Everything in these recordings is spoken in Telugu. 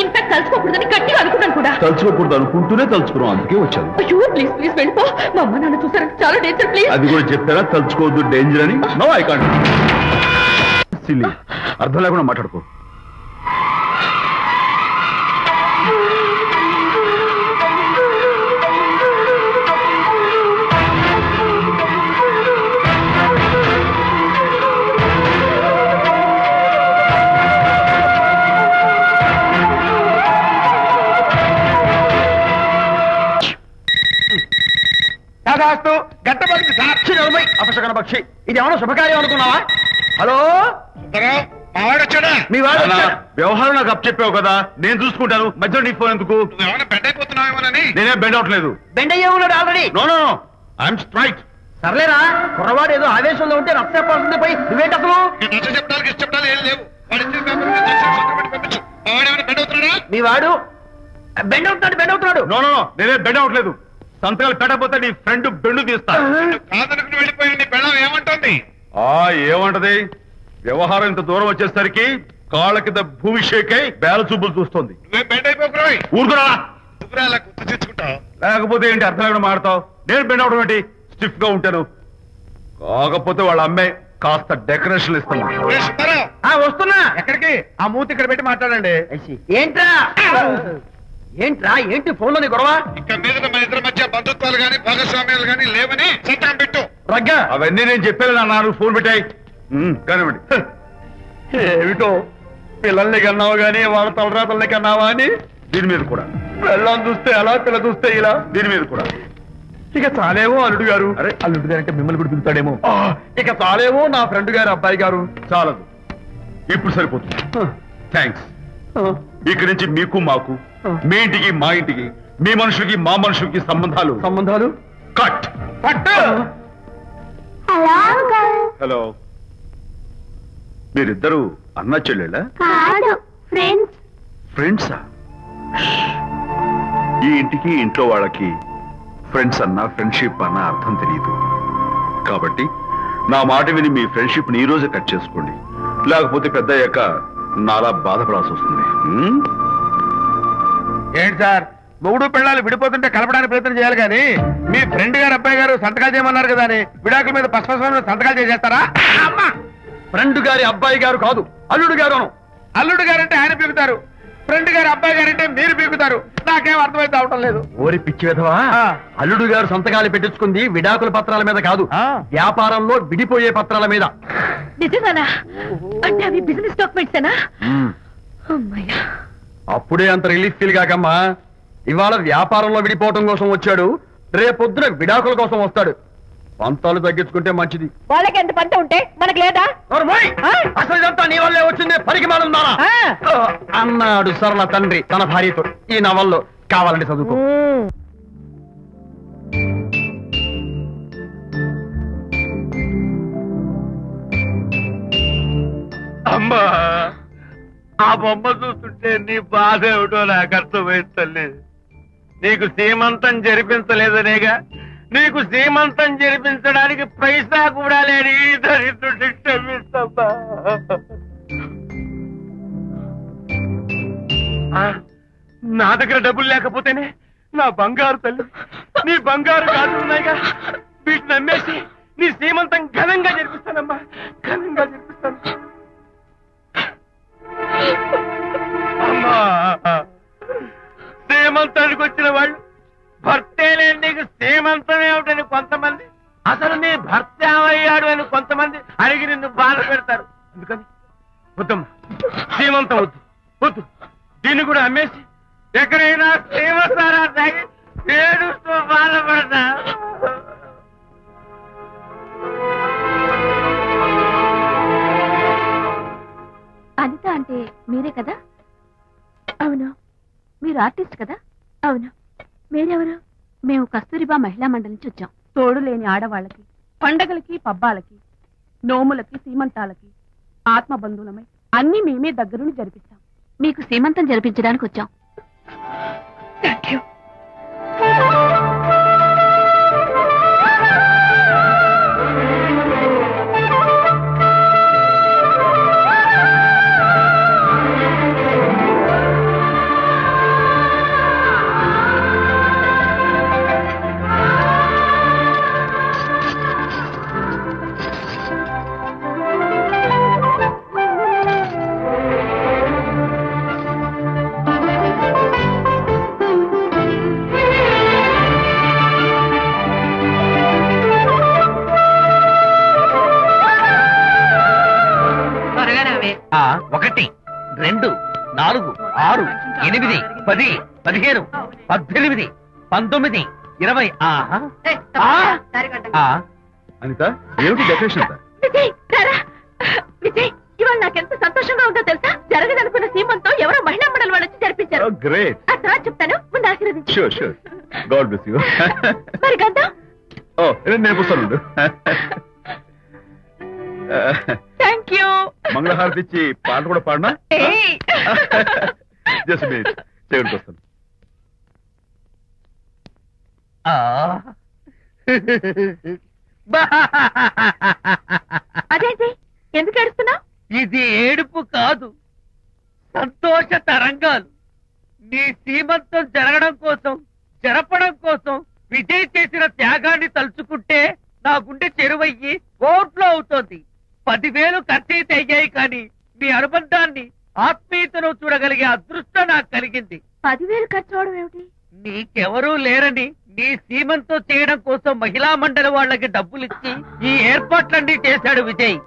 ఇన్ఫాక్ట్ తలుచుకోకూడదని గట్టిగా అనుకున్నాను కూడా. తలుచుకోకూడదు అనుకుంటూనే తలుచుకున్నాం, అందుకే వచ్చాను. అయ్యో ప్లీజ్ ప్లీజ్ వెళ్ళిపో. మా అమ్మ నాన్న చూసారంటే చాలా డేంజర్. ప్లీజ్. అది కూడా చెప్తారా తలుచుకోవద్దు డేంజర్ అని? No I can't. సిల్లీ, అర్థం లేకుండా మాట్లాడుకో. గట్టపక్షి సాక్షి నలభై అపశకన పక్షి. ఇది ఏమన్నా శుభకార్యం అనుకున్నావా? హలో, మీ వాడు వ్యవహారం నాకు అప్ చెప్పావు కదా, నేను చూసుకుంటాను. మధ్యలో నీ ఫోన్ ఎందుకు? నేనే బెండ్ అవట్లేదు. బెండ్ అయ్యే ఉన్నాడు already. No no no, I'm straight. సర్లేరా, కుర్రవాడు ఏదో ఆవేశంలో ఉంటే రక్త చెప్పాల్సింది పోయి నువ్వేంటి అసలు? మీ వాడు బెండ్ అవుతున్నాడు. నో నో, నేనే బెండ్ అవట్లేదు. సంతకాలు పెట్టకపోతే నీ ఫ్రెండ్ బెండు తీస్తా. వెళ్ళిపోయి నీ బెండం ఏమంటుంది? ఏమంటది? వ్యవహారం ఇంత దూరం వచ్చేసరికి కాళ్ళ కింద భూమి షేక్ అయి బేల చూపులు చూస్తుంది. ఊరుకురా, లేకపోతే ఏంటి అర్థం లేకుండా మాడతావు? నేను బెండ్ అవడం ఏంటి? స్టిఫ్ గా ఉంటాను. కాకపోతే వాళ్ళ అమ్మాయి కాస్త డెకరేషన్ ఇస్తాను. వస్తున్నా. ఎక్కడికి? ఆ మూతి ఇక్కడ పెట్టి మాట్లాడండి. ఏంట్రా ఏంటి ఫోన్లోని గొడవ? ఇక మీద మన ఇద్దరి మధ్య బంధుత్వాలు గాని భాగస్వామ్యాలు గాని లేవని సంతకం పెట్టు. రగ్గా అవన్నీ నేను చెప్పేది అన్నారు. ఫోన్ పెట్టాయి కానివ్వండి. ఏమిటో పిల్లల్ని కన్నావు గానీ వాళ్ళ తలరాతల్ని కన్నావా అని దీని మీద కూడా. పిల్లల్ని చూస్తే అలా, పిల్ల చూస్తే ఇలా. దీని మీద కూడా ఇక చాలేమో అల్లుడు గారు. అరే అల్లుడు గారు అంటే మిమ్మల్ని కూడా పిలుతాడేమో. ఇక చాలేమో నా ఫ్రెండ్ గారు అబ్బాయి గారు. చాలదు, ఇప్పుడు సరిపోతుంది. థ్యాంక్స్. ఇక్కడి నుంచి మీకు మాకు, మీ ఇంటికి మా ఇంటికి, మీ మనుషులకి మా మనుషులకి సంబంధాలు కట్. హలో, మీరిద్దరు అన్న చెల్లెళ్ళా? ఫ్రెండ్సా? ఈ ఇంటికి ఇంట్లో వాళ్ళకి ఫ్రెండ్స్ అన్న ఫ్రెండ్షిప్ అన్న అర్థం తెలియదు. కాబట్టి నా మాట విని మీ ఫ్రెండ్షిప్ ని ఈ రోజే కట్ చేసుకోండి. లేకపోతే పెద్ద అయ్యాక నాలా బాధపడాల్సి వస్తుంది. ఏంటి సార్, మొగుడు పిల్లలు విడిపోతుంటే కలపడానికి ప్రయత్నం చేయాలి కానీ మీ ఫ్రెండ్ గారు అబ్బాయి గారు సంతకాలు చేయమన్నారు కదా అని విడాకుల మీద పశ్చిమ సంతకాలు చేసేస్తారా? ఫ్రెండ్ గారి అబ్బాయి గారు కాదు, అల్లుడు గారు. అల్లుడు గారు అంటే ఆయన పీకుతారు, ఫ్రెండ్ గారు అబ్బాయి గారు అంటే మీరు పీకుతారు. నాకేం అర్థమైతే అవటం లేదు. ఓరి పిచ్చి విధవా, అల్లుడు గారు సంతకాలు పెట్టించుకుంది విడాకుల పత్రాల మీద కాదు, వ్యాపారంలో విడిపోయే పత్రాల మీద. నిజంగానా? అంటే అవి బిజినెస్ డాక్యుమెంట్సేనా? అప్పుడే అంత రిలీఫ్ ఫీల్ కాకమ్మా. ఇవాళ వ్యాపారంలో విడిపోవటం కోసం వచ్చాడు, రేపొద్దున విడాకుల కోసం వస్తాడు. పంతాలు తగ్గించుకుంటే మంచిది. వాళ్ళకి ఎంత పంట ఉంటే మనకు లేదా? అసలు ఇదంతా నీ వల్లే వచ్చింది, పరికిమాలుందా అన్నాడు సరళ తండ్రి తన భార్యతో. ఈ నవల్లో కావాలంటే చదువుకో. అమ్మా, ఆ బొమ్మ చూస్తుంటే నీ బాధ ఏమిటో నాకు అర్థమైంది తల్లి. నీకు సీమంతం జరిపించలేదనేగా, నీకు సీమంతం జరిపించడానికి పైసా కూడా లేని దరిద్రుడిని క్షమిస్తమ్మా. నా దగ్గర డబ్బులు లేకపోతేనే నా బంగారు తల్లి, నీ బంగారు కాదున్నాయిగా, వీటిని నమ్మేసి నీ సీమంతం ఘనంగా జరిపిస్తానమ్మా, ఘనంగా జరిపిస్తాను. అమ్మా, సీమంతానికి వచ్చిన వాళ్ళు భర్తే లేని నీకు సీమంతం ఏమిటని కొంతమంది, అసలు నీ భర్త ఏమయ్యాడు అని కొంతమంది అడిగి నిన్ను బాధ పెడతారు. అందుకని వద్దమ్మా, సీమంతం వద్దు వద్దు. దీన్ని కూడా అమ్మేసి ఎక్కడైనా సీమంతారా తాగి ఏడుస్తూ బాధపడతా. అనిత అంటే మీరే కదా? అవును. మీరు ఆర్టిస్ట్ కదా? అవును. మీరెవరు? మేము కస్తూరిబా మహిళా మండలి నుంచి వచ్చాం. తోడు లేని ఆడవాళ్ళకి, పండగలకి, పబ్బాలకి, నోములకి, సీమంతాలకి ఆత్మబంధువులమై అన్ని మేమే దగ్గరుండి జరిపిస్తాం. మీకు సీమంతం జరిపించడానికి వచ్చాం. Thank you. 4, 6, 8, 10, 15, 18, 19, 20. అనిత ఏమిటి డెకరేషన్ అంతా? విజయ్ రారా. విజయ్ ఇవాళ నాకెంత సంతోషంగా ఉందో తెలుసా? జరగదనుకున్న సీమంతో ఎవరో మహిళా మండలి వాళ్ళు వచ్చి జరిపించారు. గ్రేట్. ఆ తర్వాత చెప్తాను, ముందు ఆశీర్వదించు. Sure sure. God bless you. మరి గంధం? ఓ నేను పుస్తాను. Thank you. మంగళహారతి ఇచ్చి పాట కూడా పాడనా? జస్ట్ మినిట్ చేయడానికి వస్తాను. అదేంటి ఎందుకు ఏడుస్తున్నావు? ఇది ఏడుపు కాదు, సంతోష తరంగాలు. నీ సీమంతం జరపడం కోసం విజయ్ చేసిన త్యాగాన్ని తలుచుకుంటే నా గుండె చెరువయ్యి ఓట్లో అవుతోంది. 10,000 ఖర్చయితే అయ్యాయి, కానీ మీ అనుబంధాన్ని ఆత్మీయతను చూడగలిగే అదృష్టం నాకు కలిగింది. 10,000 ఖర్చు అవడం ఏమిటి? నీకెవరూ లేరని నీ సీమంతం చేయడం కోసం మహిళా మండలి వాళ్ళకి డబ్బులిచ్చి ఈ ఏర్పాట్లన్నీ చేశాడు విజయ్.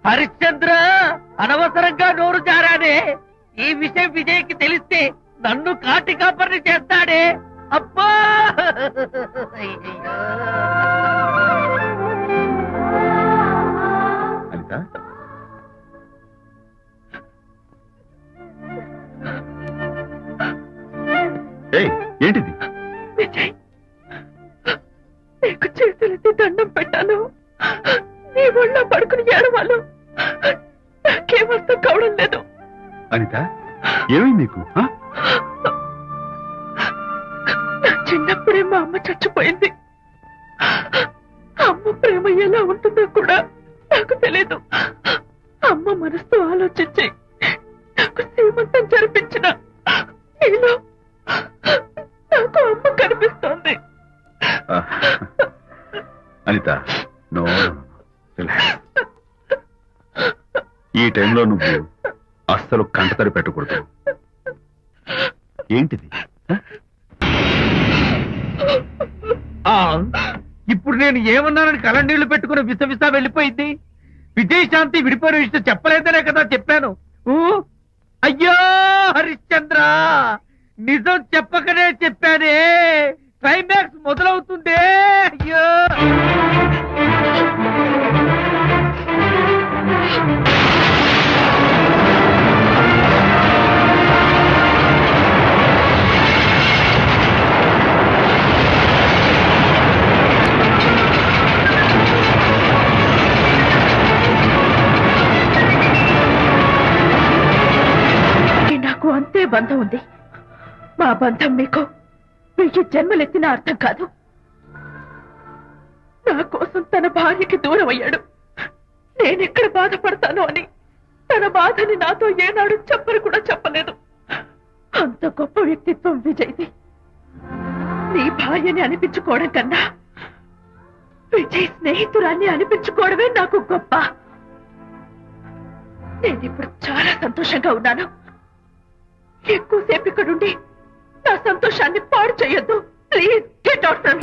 హరిశ్చంద్ర, అనవసరంగా నోరు జారానే. ఈ విషయం విజయ్కి తెలిస్తే నన్ను కాటి కాపర్ని చేస్తాడే. అబ్బా! అనిత ఏంటిది? విజయ్ నీకు చేతులెత్తి దండం పెట్టాను. నీ ఒళ్ళో పడుకుని ఏడవాళ్ళు నాకేమర్థం కావడం లేదు. అనిత ఏమైంది నీకు? నా చిన్నప్పుడే మా అమ్మ చచ్చిపోయింది. అమ్మ ప్రేమ ఎలా ఉంటుందో కూడా నాకు తెలీదు. అమ్మ మనసుతో ఆలోచించి నాకు సీమంతం జరిపించిన నీలో నాకు అమ్మ కనిపిస్తోంది. అనిత నో, ఈ టైంలో నువ్వు అస్సలు కంటతడి పెట్టకూడదు. ఏంటిది? ఇప్పుడు నేను ఏమన్నానని కళ్ళనీళ్లు పెట్టుకుని విసవిసా వెళ్ళిపోయింది. విజయశాంతి విడిపోయిన విషయం చెప్పలేదనే కదా చెప్పాను. అయ్యో హరిశ్చంద్ర, నిజం చెప్పకనే చెప్పానే. క్లైమాక్స్ మొదలవుతుందే. అయ్యో నాకు అంతే బంధం ఉంది. మా బంధం మీకు 1000 జన్మలెత్తిన అర్థం కాదు. నా కోసం తన భార్యకి దూరం అయ్యాడు. నేనెక్కడ బాధపడతానో అని తన బాధని నాతో ఏనాడు చెప్పరు కూడా చెప్పలేదు. అంత గొప్ప వ్యక్తిత్వం విజయ్ది. నీ భార్యని అనిపించుకోవడం కన్నా విజయ్ స్నేహితురాన్ని అనిపించుకోవడమే నాకు గొప్ప. నేనిప్పుడు చాలా సంతోషంగా ఉన్నాను. ఎక్కువసేపు ఇక్కడుండి నా సంతోషాన్ని పాడు చేయొద్దు. Please get out from